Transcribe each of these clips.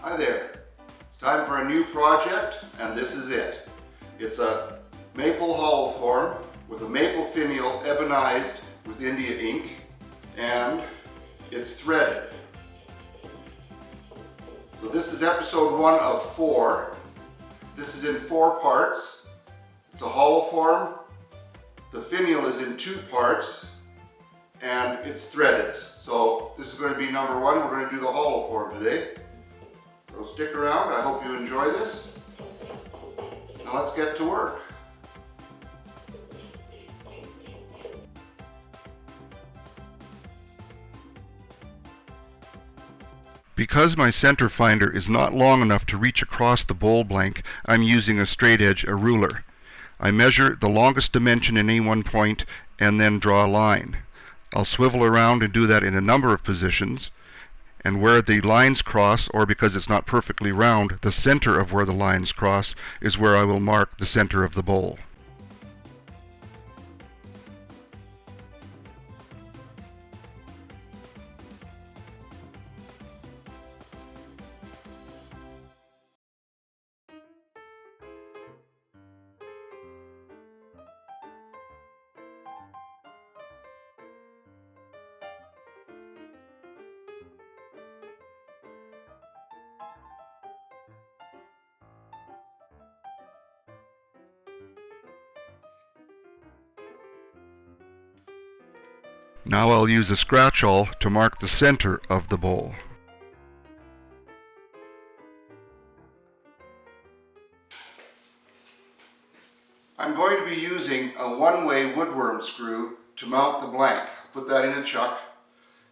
Hi there. It's time for a new project, and this is it. It's a maple hollow form with a maple finial ebonized with India ink, and it's threaded. So this is episode 1 of 4. This is in 4 parts. It's a hollow form. The finial is in 2 parts, and it's threaded. So this is going to be number 1. We're going to do the hollow form today. So stick around. I hope you enjoy this. Now let's get to work. Because my center finder is not long enough to reach across the bowl blank, I'm using a straight edge, a ruler. I measure the longest dimension in any one point and then draw a line. I'll swivel around and do that in a number of positions, and where the lines cross, or because it's not perfectly round, the center of where the lines cross is where I will mark the center of the bowl. Now I'll use a scratch awl to mark the center of the bowl. I'm going to be using a one-way woodworm screw to mount the blank. Put that in a chuck.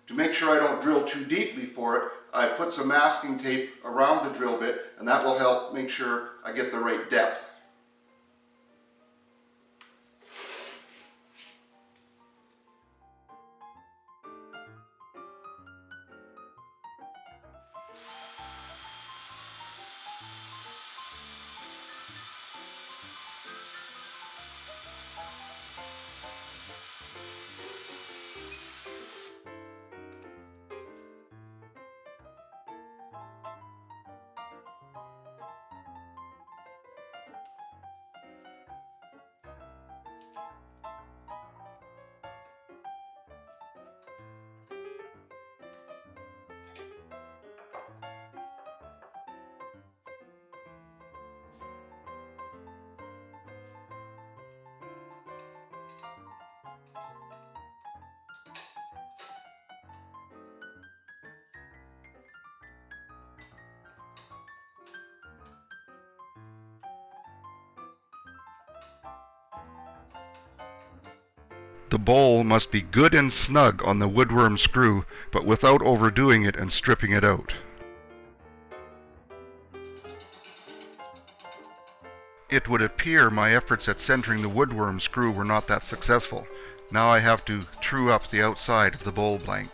To make sure I don't drill too deeply for it, I've put some masking tape around the drill bit, and that will help make sure I get the right depth. The bowl must be good and snug on the woodworm screw, but without overdoing it and stripping it out. It would appear my efforts at centering the woodworm screw were not that successful. Now I have to true up the outside of the bowl blank.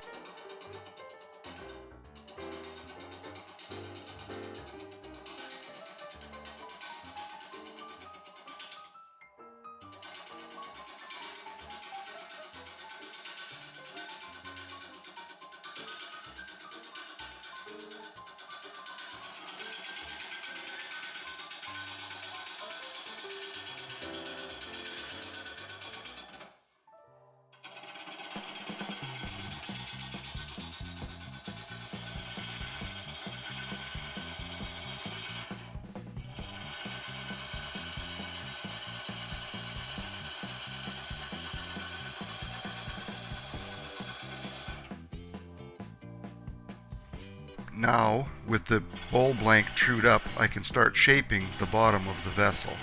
Now, with the bowl blank trued up, I can start shaping the bottom of the vessel.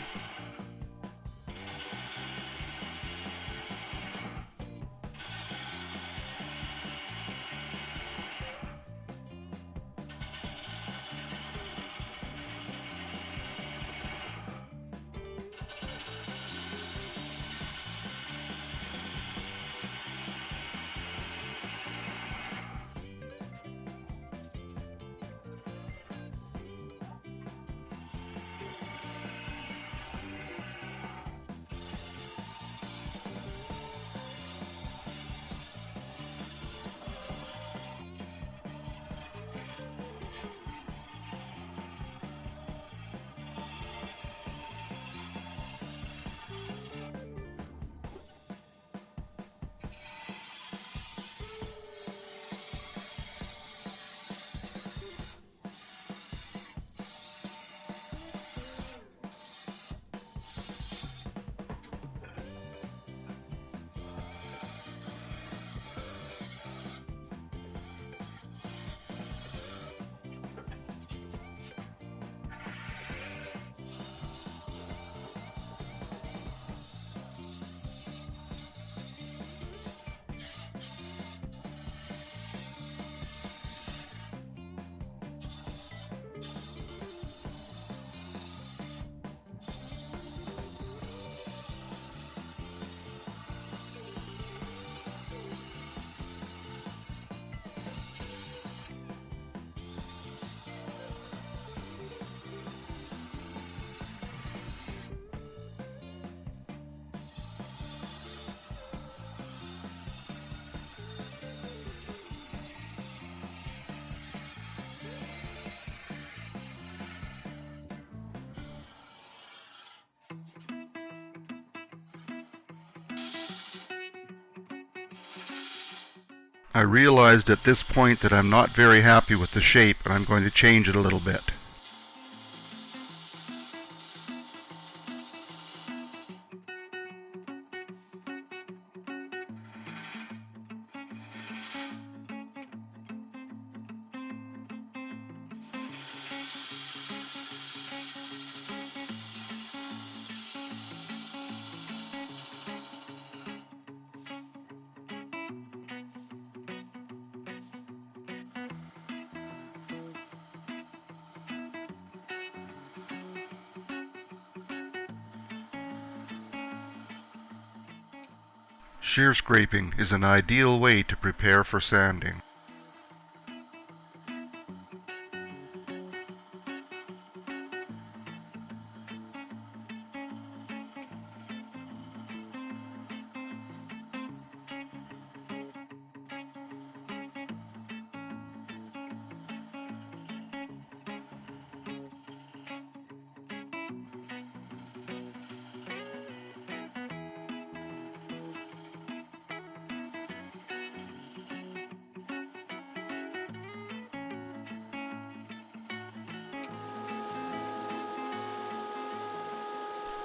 I realized at this point that I'm not very happy with the shape and I'm going to change it a little bit. Shear scraping is an ideal way to prepare for sanding.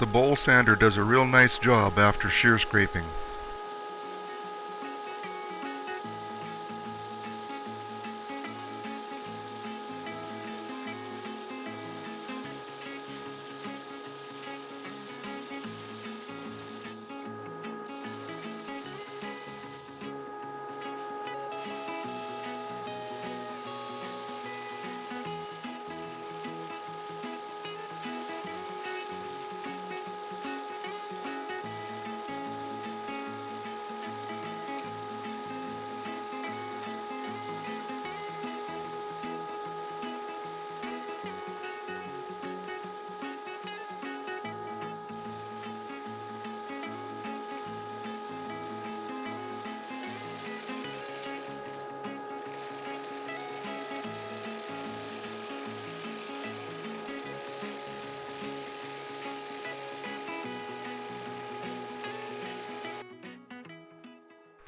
The bowl sander does a real nice job after shear scraping.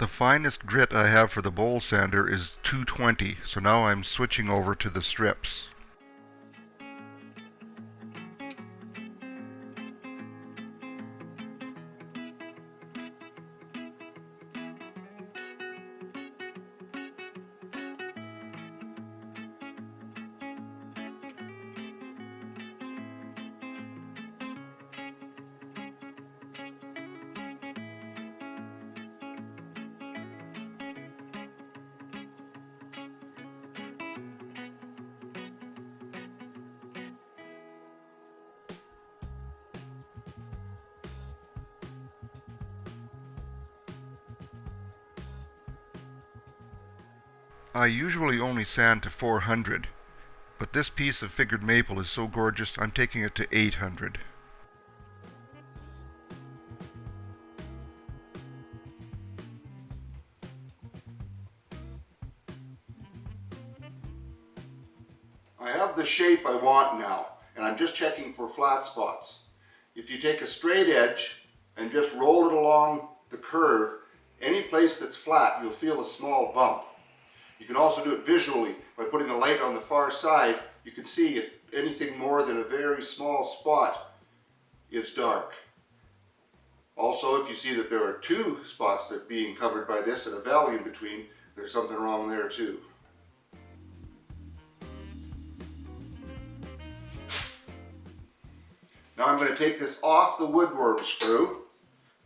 The finest grit I have for the bowl sander is 220, so now I'm switching over to the strips. I usually only sand to 400, but this piece of figured maple is so gorgeous I'm taking it to 800. I have the shape I want now, and I'm just checking for flat spots. If you take a straight edge and just roll it along the curve, any place that's flat, you'll feel a small bump. You can also do it visually by putting a light on the far side. You can see if anything more than a very small spot is dark. Also, if you see that there are two spots that are being covered by this and a valley in between, there's something wrong there too. Now I'm going to take this off the woodworm screw,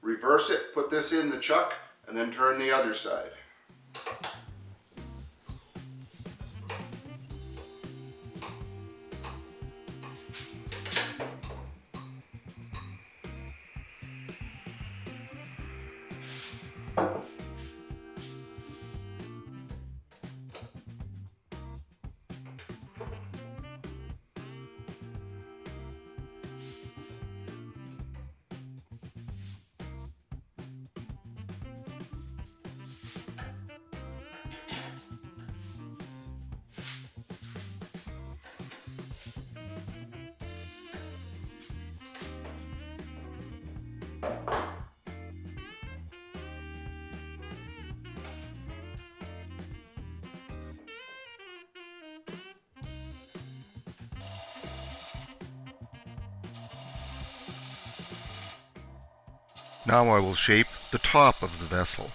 reverse it, put this in the chuck, and then turn the other side. Now I will shape the top of the vessel.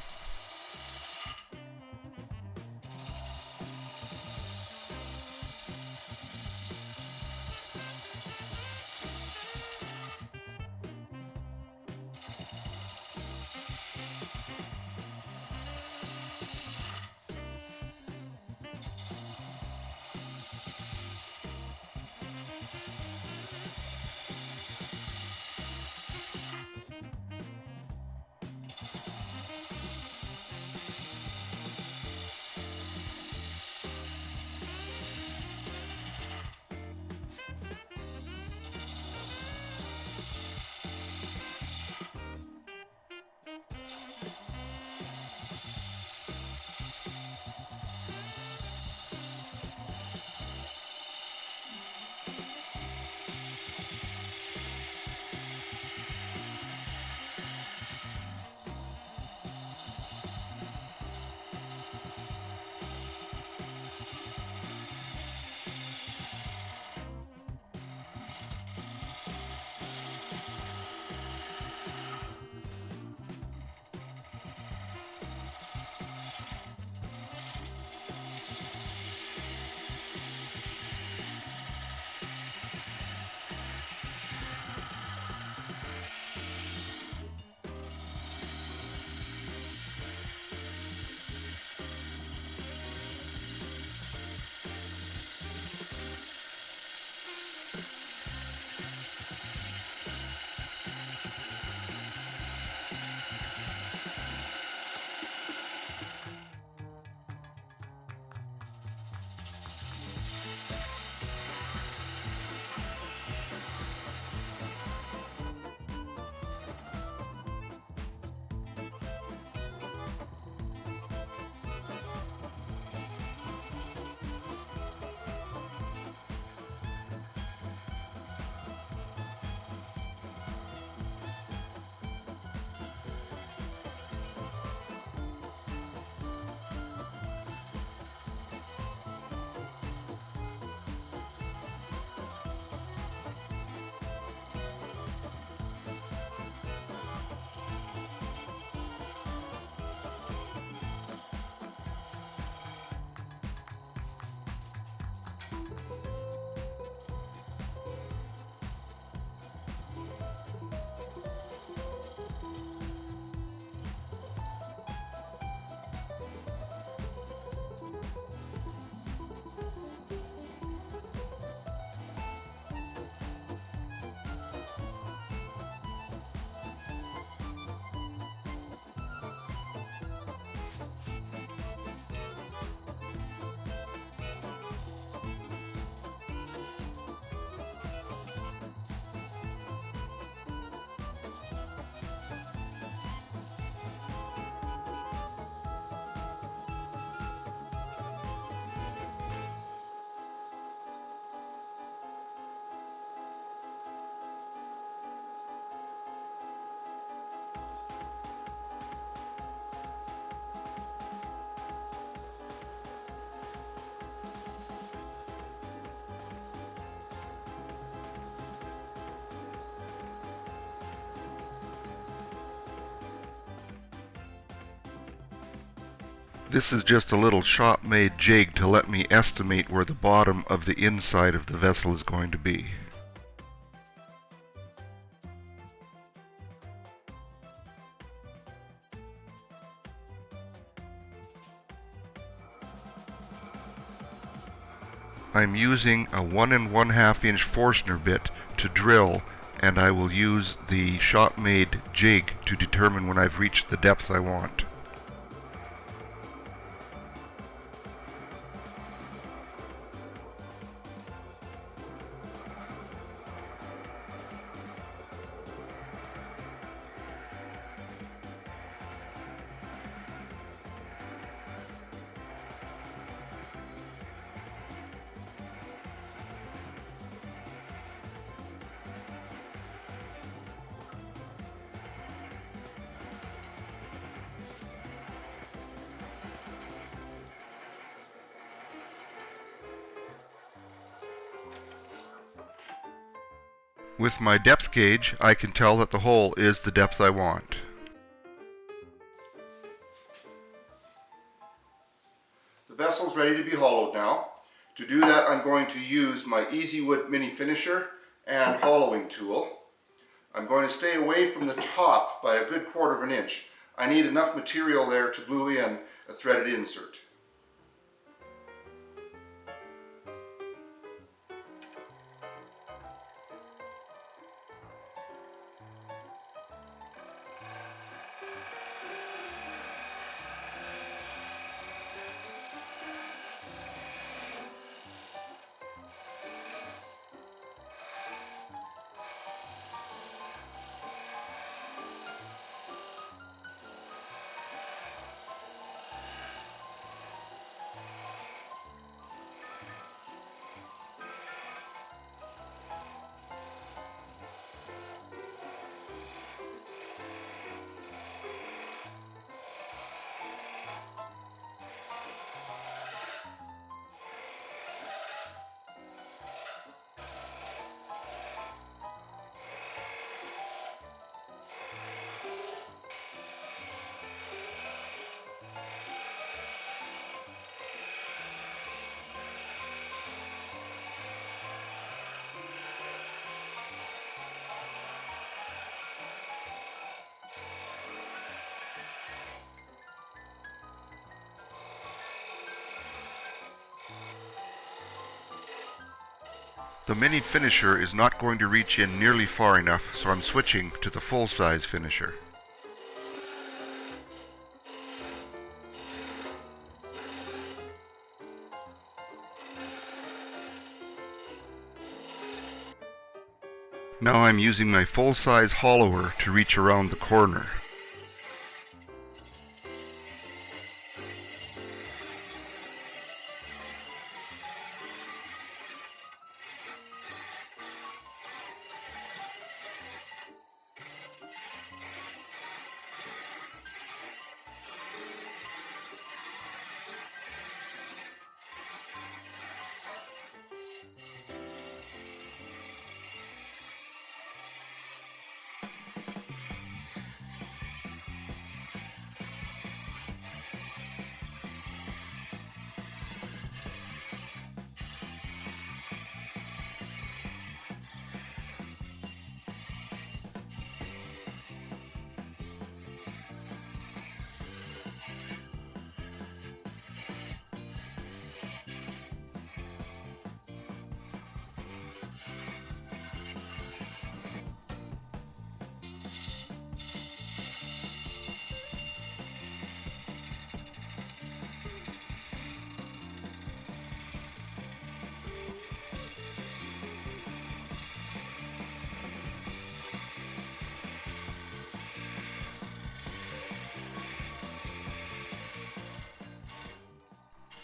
This is just a little shop-made jig to let me estimate where the bottom of the inside of the vessel is going to be. I'm using a 1 1/2 inch Forstner bit to drill, and I will use the shop-made jig to determine when I've reached the depth I want. With my depth gauge, I can tell that the hole is the depth I want. The vessel's ready to be hollowed now. To do that, I'm going to use my Easy Wood mini finisher and hollowing tool. I'm going to stay away from the top by a good 1/4 of an inch. I need enough material there to glue in a threaded insert. The mini finisher is not going to reach in nearly far enough, so I'm switching to the full-size finisher. Now I'm using my full-size hollower to reach around the corner.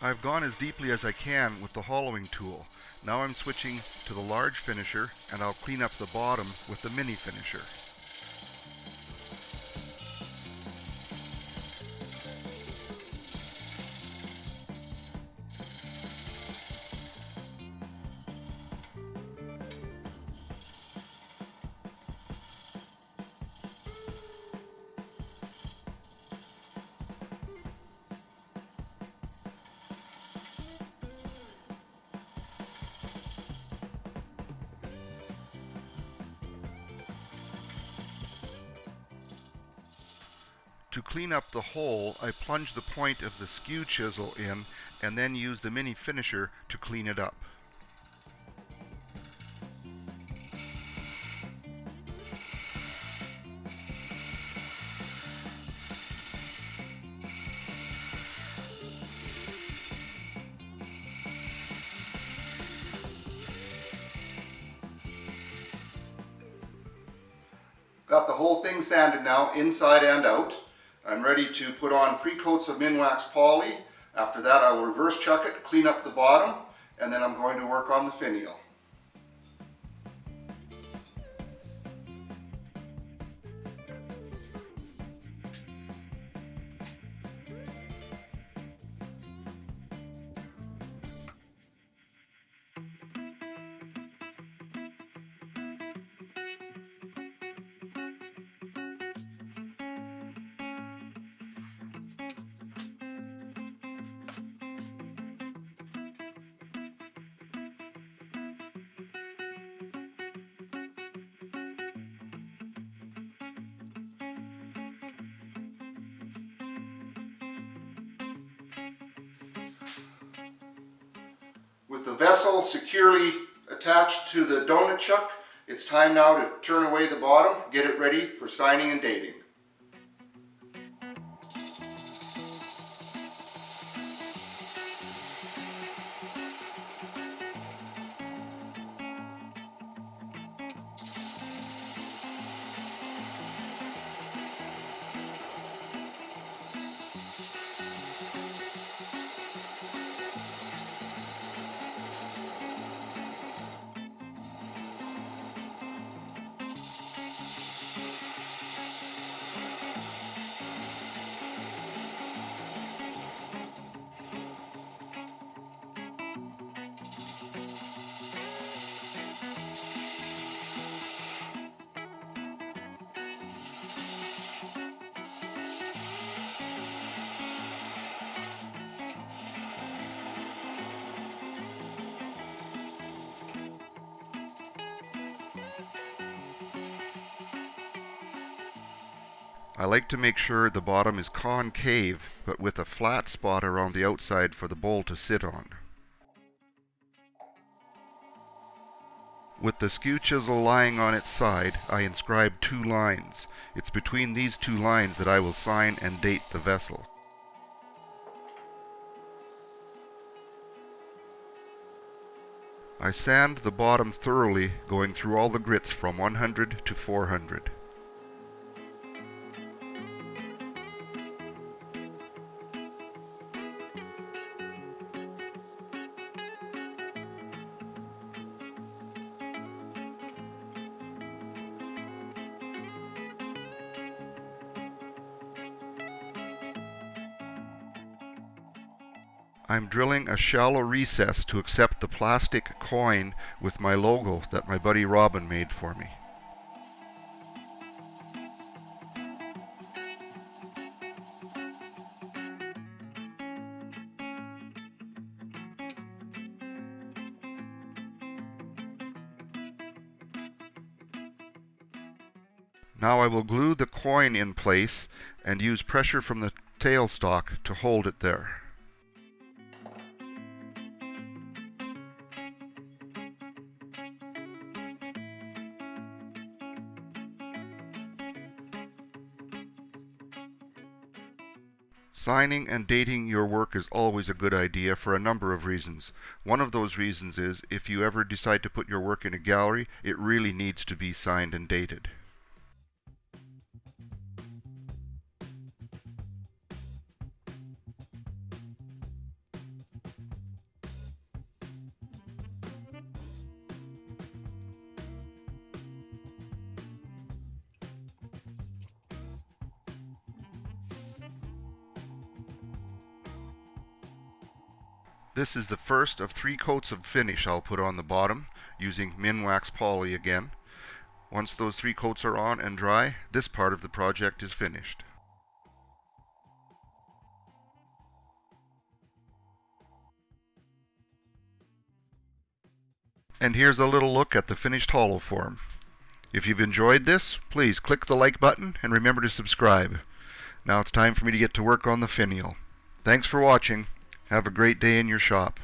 I've gone as deeply as I can with the hollowing tool. Now I'm switching to the large finisher, and I'll clean up the bottom with the mini finisher. To clean up the hole, I plunge the point of the skew chisel in and then use the mini finisher to clean it up. Got the whole thing sanded now, inside and out. I'm ready to put on 3 coats of Minwax poly. After that I will reverse chuck it, clean up the bottom, and then I'm going to work on the finial. With the vessel securely attached to the donut chuck, it's time now to turn away the bottom, get it ready for signing and dating. I like to make sure the bottom is concave, but with a flat spot around the outside for the bowl to sit on. With the skew chisel lying on its side, I inscribe 2 lines. It's between these 2 lines that I will sign and date the vessel. I sand the bottom thoroughly, going through all the grits from 100 to 400. I'm drilling a shallow recess to accept the plastic coin with my logo that my buddy Robin made for me. Now I will glue the coin in place and use pressure from the tailstock to hold it there. Signing and dating your work is always a good idea for a number of reasons. One of those reasons is if you ever decide to put your work in a gallery, it really needs to be signed and dated. This is the first of 3 coats of finish I'll put on the bottom, using Minwax Poly again. Once those 3 coats are on and dry, this part of the project is finished. And here's a little look at the finished hollow form. If you've enjoyed this, please click the like button and remember to subscribe. Now it's time for me to get to work on the finial. Thanks for watching. Have a great day in your shop.